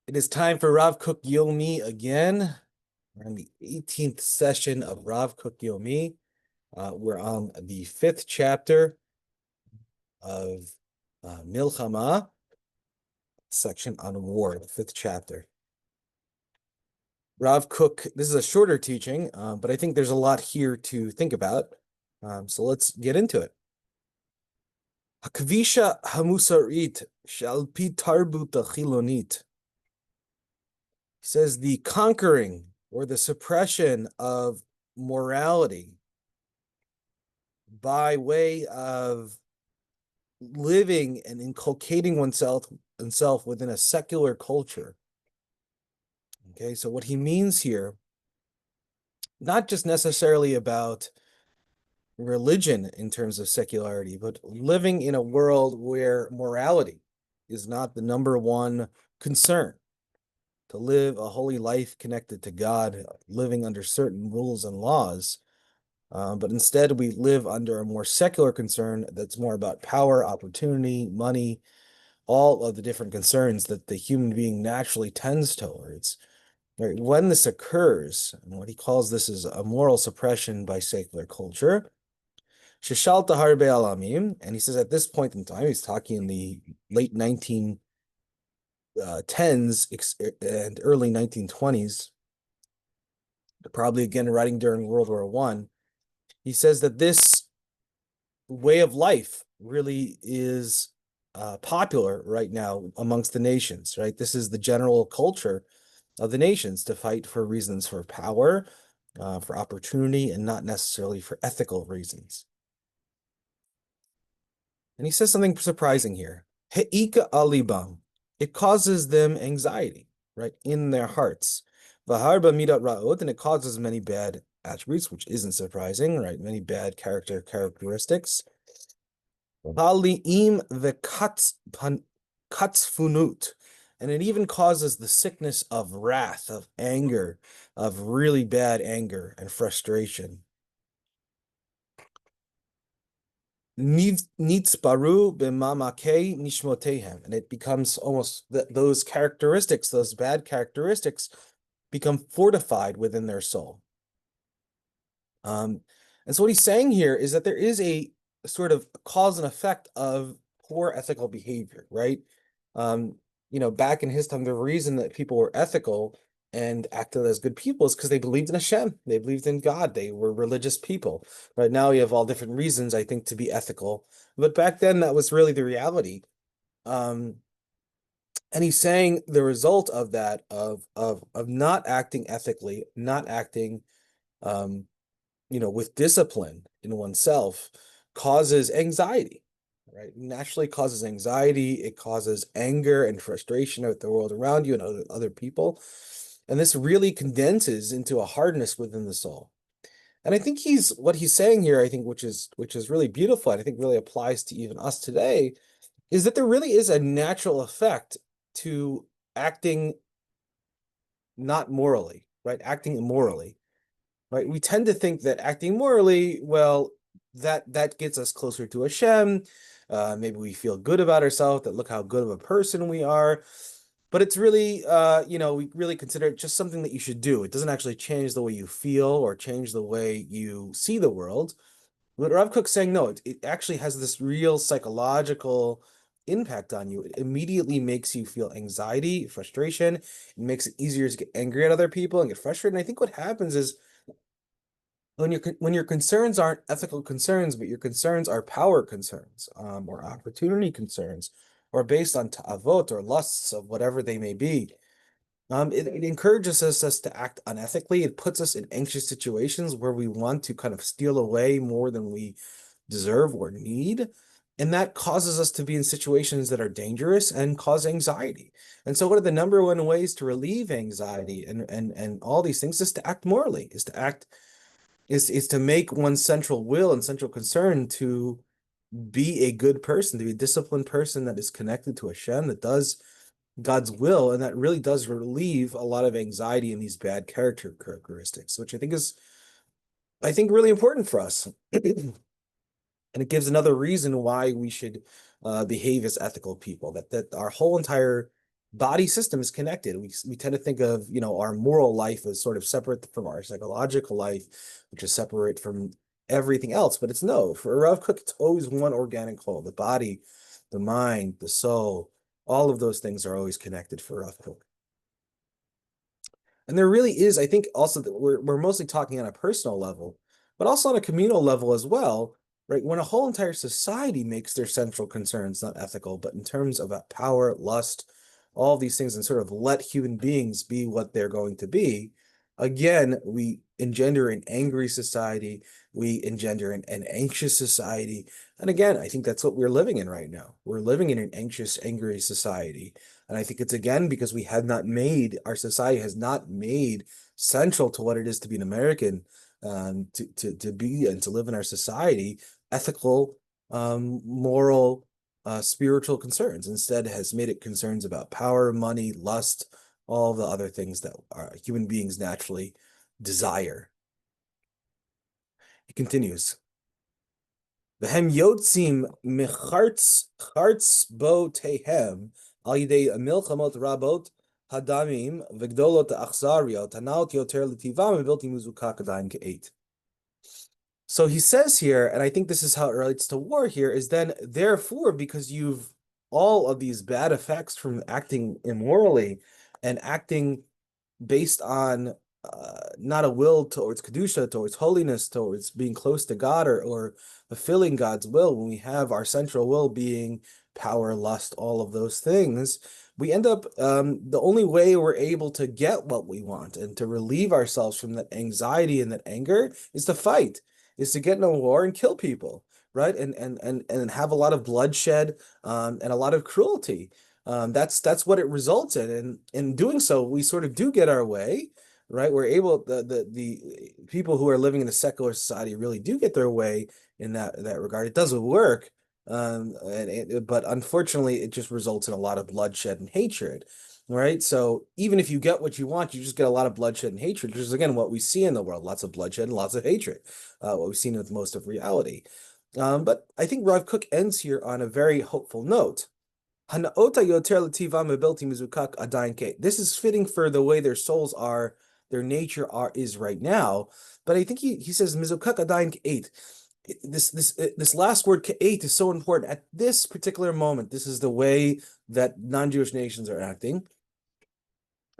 It is time for Rav Kook Yomi again. We're on the 18th session of Rav Kook Yomi. We're on the 5th chapter of Milchama, section on war, the 5th chapter. Rav Kook, this is a shorter teaching, but I think there's a lot here to think about. So let's get into it. Hakvisha hamusarit shalpi tarbut chilonit. He says the conquering or the suppression of morality by way of living and inculcating oneself within a secular culture. Okay, so what he means here, not just necessarily about religion in terms of secularity, but living in a world where morality is not the number one concern. To live a holy life connected to God, living under certain rules and laws, but instead we live under a more secular concern that's more about power, opportunity, money, all of the different concerns that the human being naturally tends towards. Right? When this occurs, and what he calls this is a moral suppression by secular culture, Shishalta harbe alamim, and he says at this point in time, he's talking in the late 1910s and early 1920s, probably again writing during World War I. He says that this way of life really is popular right now amongst the nations, right? This is the general culture of the nations to fight for reasons for power, for opportunity, and not necessarily for ethical reasons. And he says something surprising here. He'ika alibam. It causes them anxiety, right, in their hearts. Vaharba midat ra'ot, and it causes many bad attributes, which isn't surprising, right? Many bad characteristics. Pali'im vekatzfunut. And it even causes the sickness of wrath, of anger, of really bad anger and frustration. Nitzbaru b'mamake nishmotehem, and it becomes almost those characteristics, those bad characteristics, become fortified within their soul. And so what he's saying here is that there is a sort of cause and effect of poor ethical behavior, right? Back in his time, the reason that people were ethical and acted as good people is because they believed in Hashem. They believed in God. They were religious people. Right now, we have all different reasons, I think, to be ethical. But back then, that was really the reality. And he's saying the result of that, of not acting ethically, not acting, with discipline in oneself, causes anxiety. Right? Naturally causes anxiety. It causes anger and frustration at the world around you and other people. And this really condenses into a hardness within the soul. And I think what he's saying here, I think, which is really beautiful, and I think really applies to even us today, is that there really is a natural effect to acting not morally, right? Acting immorally, right? We tend to think that acting morally, well, that gets us closer to Hashem. Maybe we feel good about ourselves, that look how good of a person we are. But it's really, we really consider it just something that you should do. It doesn't actually change the way you feel or change the way you see the world. But Rav Kook's saying, no, it actually has this real psychological impact on you. It immediately makes you feel anxiety, frustration. It makes it easier to get angry at other people and get frustrated. And I think what happens is when your concerns aren't ethical concerns, but your concerns are power concerns, or opportunity concerns, or based on ta'avot or lusts of whatever they may be, it encourages us to act unethically. It puts us in anxious situations where we want to kind of steal away more than we deserve or need. And that causes us to be in situations that are dangerous and cause anxiety. And so what are the number one ways to relieve anxiety and all these things? Is to act morally, is to make one's central will and central concern to be a good person, to be a disciplined person that is connected to Hashem, that does God's will, and that really does relieve a lot of anxiety in these bad characteristics, which I think really important for us. And it gives another reason why we should behave as ethical people, that our whole entire body system is connected. We tend to think of, our moral life as sort of separate from our psychological life, which is separate from everything else. But it's no. For Rav Kook, it's always one organic whole. The body, the mind, the soul, all of those things are always connected for Rav Kook. And there really is, I think, also that we're mostly talking on a personal level, but also on a communal level as well, right? When a whole entire society makes their central concerns not ethical, but in terms of power, lust, all of these things, and sort of let human beings be what they're going to be, again, we engender an angry society, we engender an anxious society. And again, I think that's what we're living in right now. We're living in an anxious, angry society. And I think it's again because our society has not made central to what it is to be an American, to be and to live in our society, ethical, moral, spiritual concerns. Instead, has made it concerns about power, money, lust, all the other things that human beings naturally desire. It continues. V'hem yotzim mechartz bo tehem al yidei milchamot rabot hadamim v'gdolot achzariot hanaot yoter l'tivam v'bilti muzukak adayin ke'eit. So he says here, and I think this is how it relates to war here, is then therefore, because you've all of these bad effects from acting immorally and acting based on not a will towards kedusha, towards holiness, towards being close to God, or fulfilling God's will, when we have our central will being power, lust, all of those things, we end up, the only way we're able to get what we want and to relieve ourselves from that anxiety and that anger is to fight, is to get in a war and kill people, right? And have a lot of bloodshed, and a lot of cruelty. That's what it results in. And in doing so, we sort of do get our way, right? We're able, the people who are living in a secular society really do get their way in that regard. It doesn't work, but unfortunately, it just results in a lot of bloodshed and hatred, right? So even if you get what you want, you just get a lot of bloodshed and hatred, which is again what we see in the world: lots of bloodshed and lots of hatred. What we've seen with most of reality. But I think Rav Kook ends here on a very hopeful note. This is fitting for the way their souls are, their nature is right now. But I think he says mizukak adayin ke'eit. This last word ke'eit is so important at this particular moment. This is the way that non-Jewish nations are acting,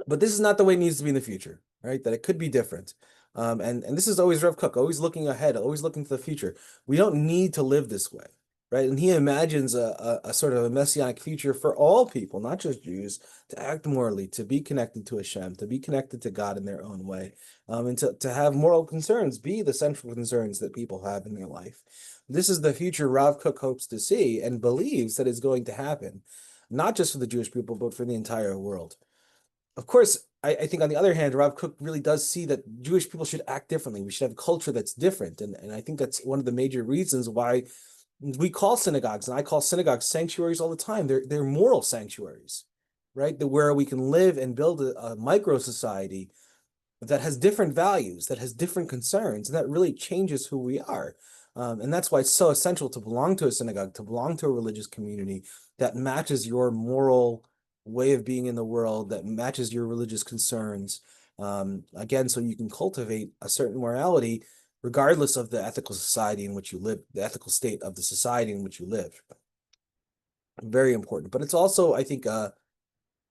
but this is not the way it needs to be in the future, right? That it could be different. And this is always Rav Kook, always looking ahead, always looking to the future. We don't need to live this way, right? And he imagines a sort of a messianic future for all people, not just Jews, to act morally, to be connected to Hashem, to be connected to God in their own way, and to have moral concerns be the central concerns that people have in their life. This is the future Rav Kook hopes to see and believes that is going to happen, not just for the Jewish people, but for the entire world. Of course, I think on the other hand, Rav Kook really does see that Jewish people should act differently. We should have a culture that's different. And I think that's one of the major reasons why we call synagogues, and I call synagogues sanctuaries all the time. They're moral sanctuaries, right? Where we can live and build a micro society that has different values, that has different concerns, and that really changes who we are. And that's why it's so essential to belong to a synagogue, to belong to a religious community that matches your moral way of being in the world, that matches your religious concerns. Again, so you can cultivate a certain morality regardless of the ethical society in which you live, the ethical state of the society in which you live. Very important. But it's also, I think,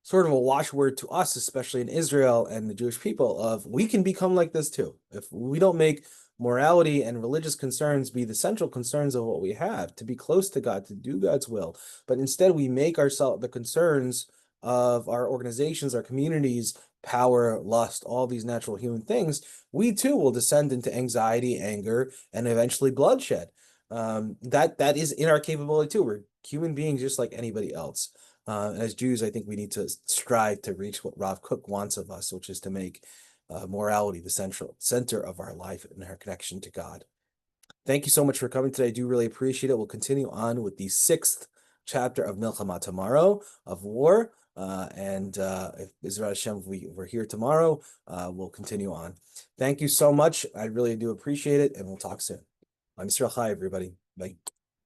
sort of a watchword to us, especially in Israel and the Jewish people, of we can become like this too. If we don't make morality and religious concerns be the central concerns of what we have, to be close to God, to do God's will, but instead we make ourselves the concerns of our organizations, our communities, power, lust, all these natural human things, we too will descend into anxiety, anger, and eventually bloodshed. That is in our capability too. We're human beings just like anybody else. As Jews, I think we need to strive to reach what Rav Kook wants of us, which is to make morality the center of our life and our connection to God. Thank you so much for coming today. I do really appreciate it. We'll continue on with the 6th chapter of Milchama tomorrow, of war. If Israel Hashem, we're here tomorrow, we'll continue on. Thank you so much. I really do appreciate it, and we'll talk soon. I'm Yisrael Chai, everybody. Bye.